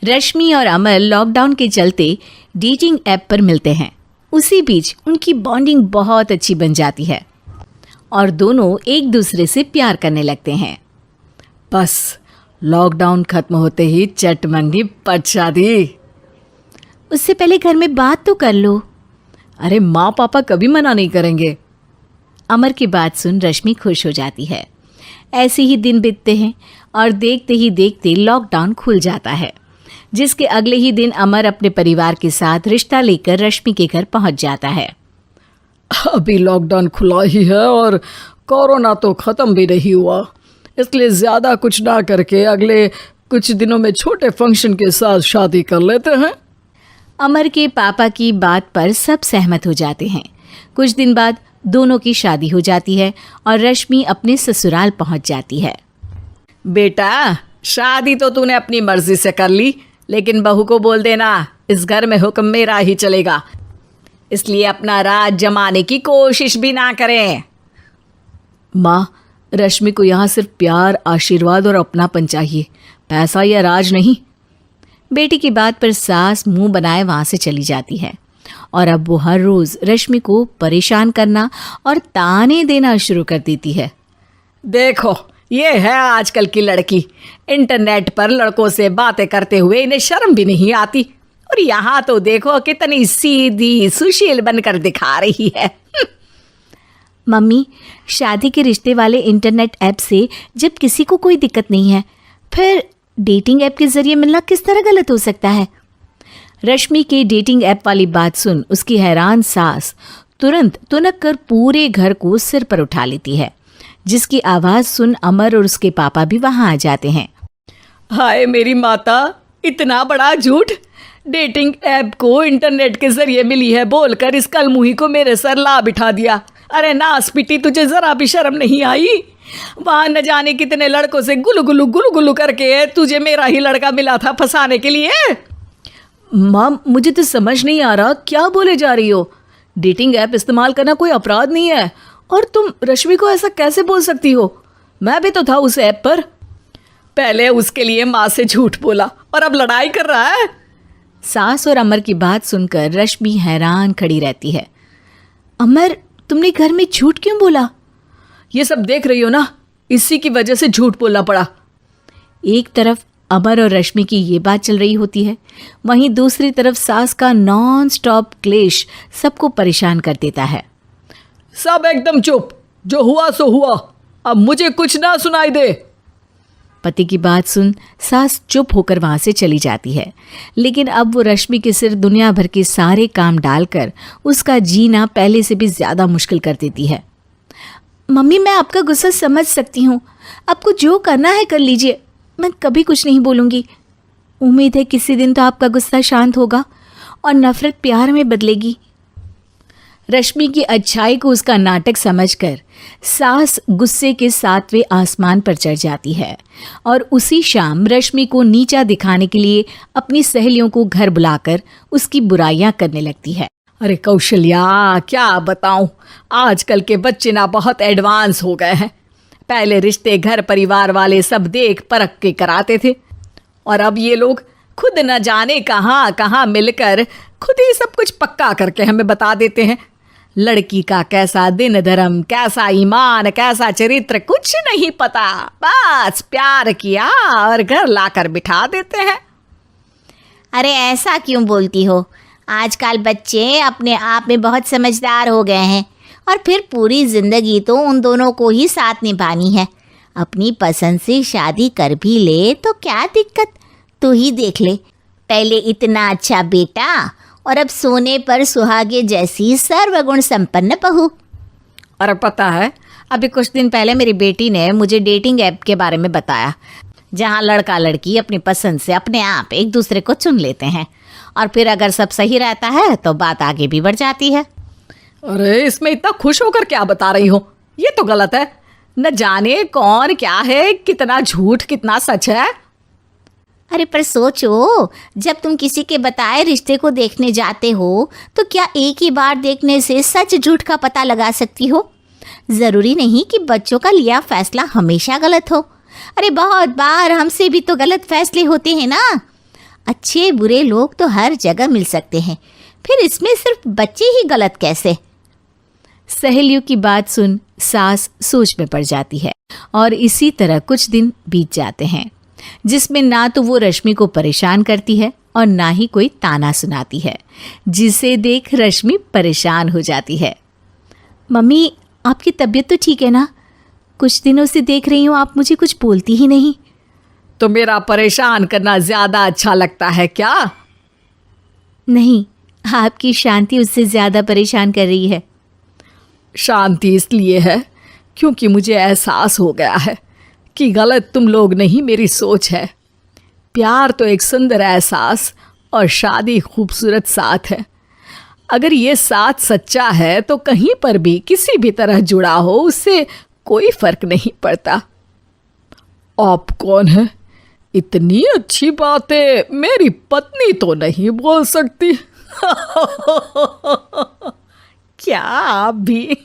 रश्मि और अमर लॉकडाउन के चलते डेटिंग ऐप पर मिलते हैं। उसी बीच उनकी बॉन्डिंग बहुत अच्छी बन जाती है और दोनों एक दूसरे से प्यार करने लगते हैं। बस लॉकडाउन खत्म होते ही चट मंगी पट शादी। उससे पहले घर में बात तो कर लो। अरे माँ पापा कभी मना नहीं करेंगे। अमर की बात सुन रश्मि खुश हो जाती है। ऐसे ही दिन बीतते हैं और देखते ही देखते लॉकडाउन खुल जाता है, जिसके अगले ही दिन अमर अपने परिवार के साथ रिश्ता लेकर रश्मि के घर पहुंच जाता है। अभी लॉकडाउन खुला ही है और कोरोना तो ख़त्म भी नहीं हुआ, इसलिए ज़्यादा कुछ ना करके अगले कुछ दिनों में छोटे फंक्शन के साथ शादी कर लेते हैं। अमर के पापा की बात पर सब सहमत हो जाते हैं। कुछ दिन बाद दोनों की शादी हो जाती है और रश्मि अपने ससुराल पहुंच जाती है। बेटा, शादी तो तूने अपनी मर्जी से कर ली, लेकिन बहू को बोल देना इस घर में हुक्म मेरा ही चलेगा, इसलिए अपना राज जमाने की कोशिश भी ना करें। माँ, रश्मि को यहाँ सिर्फ प्यार, आशीर्वाद और अपनापन चाहिए, पैसा या राज नहीं। बेटी की बात पर सास मुंह बनाए वहाँ से चली जाती है और अब वो हर रोज़ रश्मि को परेशान करना और ताने देना शुरू कर देती है। देखो, ये है आजकल की लड़की, इंटरनेट पर लड़कों से बातें करते हुए इन्हें शर्म भी नहीं आती, और यहाँ तो देखो कितनी सीधी सुशील बनकर दिखा रही है। मम्मी, शादी के रिश्ते वाले इंटरनेट ऐप से जब किसी को कोई दिक्कत नहीं है, फिर डेटिंग ऐप के ज़रिए मिलना किस तरह गलत हो सकता है? रश्मि के डेटिंग ऐप वाली बात सुन उसकी हैरान सास तुरंत तुनक कर पूरे घर को सिर पर उठा लेती है, जिसकी आवाज़ सुन अमर और उसके पापा भी वहाँ आ जाते हैं। हाय मेरी माता, इतना बड़ा झूठ! डेटिंग ऐप को इंटरनेट के जरिए मिली है बोलकर इस कलमुही को मेरे सर ला बिठा दिया। अरे नास पिटी, तुझे जरा भी शर्म नहीं आई? वहाँ न जाने कितने लड़कों से गुलू गुलू करके तुझे मेरा ही लड़का मिला था फंसाने के लिए। माँ, मुझे तो समझ नहीं आ रहा क्या बोले जा रही हो। डेटिंग ऐप इस्तेमाल करना कोई अपराध नहीं है, और तुम रश्मि को ऐसा कैसे बोल सकती हो? मैं भी तो था उस ऐप पर। पहले उसके लिए माँ से झूठ बोला और अब लड़ाई कर रहा है। सास और अमर की बात सुनकर रश्मि हैरान खड़ी रहती है। अमर, तुमने घर में झूठ क्यों बोला? ये सब देख रही हो ना, इसी की वजह से झूठ बोलना पड़ा। एक तरफ अमर और रश्मि की ये बात चल रही होती है, वहीं दूसरी तरफ सास का नॉन स्टॉप क्लेश सबको परेशान कर देता है। सब एकदम चुप, जो हुआ सो हुआ, अब मुझे कुछ ना सुनाई दे। पति की बात सुन सास चुप होकर वहाँ से चली जाती है, लेकिन अब वो रश्मि के सिर दुनिया भर के सारे काम डालकर उसका जीना पहले से भी ज़्यादा मुश्किल कर देती है। मम्मी, मैं आपका गुस्सा समझ सकती हूँ, आपको जो करना है कर लीजिए, मैं कभी कुछ नहीं बोलूँगी। उम्मीद है किसी दिन तो आपका गुस्सा शांत होगा और नफ़रत प्यार में बदलेगी। रश्मि की अच्छाई को उसका नाटक समझकर सास गुस्से के 7वें आसमान पर चढ़ जाती है और उसी शाम रश्मि को नीचा दिखाने के लिए अपनी सहेलियों को घर बुलाकर उसकी बुराइयां करने लगती है। अरे कौशल्या, क्या बताऊं, आजकल के बच्चे ना बहुत एडवांस हो गए हैं। पहले रिश्ते घर परिवार वाले सब देख परख के कराते थे, और अब ये लोग खुद न जाने कहाँ कहाँ मिलकर खुद ही सब कुछ पक्का करके हमें बता देते हैं। लड़की का कैसा दिन धर्म, कैसा ईमान, कैसा चरित्र कुछ नहीं पता, बस प्यार किया और घर लाकर बिठा देते हैं। अरे ऐसा क्यों बोलती हो? आजकल बच्चे अपने आप में बहुत समझदार हो गए हैं, और फिर पूरी ज़िंदगी तो उन दोनों को ही साथ निभानी है। अपनी पसंद से शादी कर भी ले तो क्या दिक्कत, तू ही देख ले, पहले इतना अच्छा बेटा और अब सोने पर सुहागे जैसी सर्वगुण संपन्न बहू। और पता है, अभी कुछ दिन पहले मेरी बेटी ने मुझे डेटिंग ऐप के बारे में बताया, जहाँ लड़का लड़की अपनी पसंद से अपने आप एक दूसरे को चुन लेते हैं, और फिर अगर सब सही रहता है तो बात आगे भी बढ़ जाती है। अरे इसमें इतना खुश होकर क्या बता रही हो? ये तो गलत है। न जाने कौन क्या है, कितना झूठ कितना सच है। अरे पर सोचो, जब तुम किसी के बताए रिश्ते को देखने जाते हो तो क्या एक ही बार देखने से सच झूठ का पता लगा सकती हो? ज़रूरी नहीं कि बच्चों का लिया फैसला हमेशा गलत हो। अरे बहुत बार हमसे भी तो गलत फैसले होते हैं ना। अच्छे बुरे लोग तो हर जगह मिल सकते हैं, फिर इसमें सिर्फ बच्चे ही गलत कैसे? सहेलियों की बात सुन सास सोच में पड़ जाती है और इसी तरह कुछ दिन बीत जाते हैं जिसमें ना तो वो रश्मि को परेशान करती है और ना ही कोई ताना सुनाती है, जिसे देख रश्मि परेशान हो जाती है। मम्मी, आपकी तबीयत तो ठीक है ना? कुछ दिनों से देख रही हूँ आप मुझे कुछ बोलती ही नहीं। तो मेरा परेशान करना ज्यादा अच्छा लगता है क्या? नहीं, आपकी शांति उससे ज्यादा परेशान कर रही है। शांति इसलिए है क्योंकि मुझे एहसास हो गया है कि गलत तुम लोग नहीं, मेरी सोच है। प्यार तो एक सुंदर एहसास और शादी खूबसूरत साथ है। अगर ये साथ सच्चा है तो कहीं पर भी किसी भी तरह जुड़ा हो उससे कोई फर्क नहीं पड़ता। आप कौन है? इतनी अच्छी बातें मेरी पत्नी तो नहीं बोल सकती। क्या आप भी?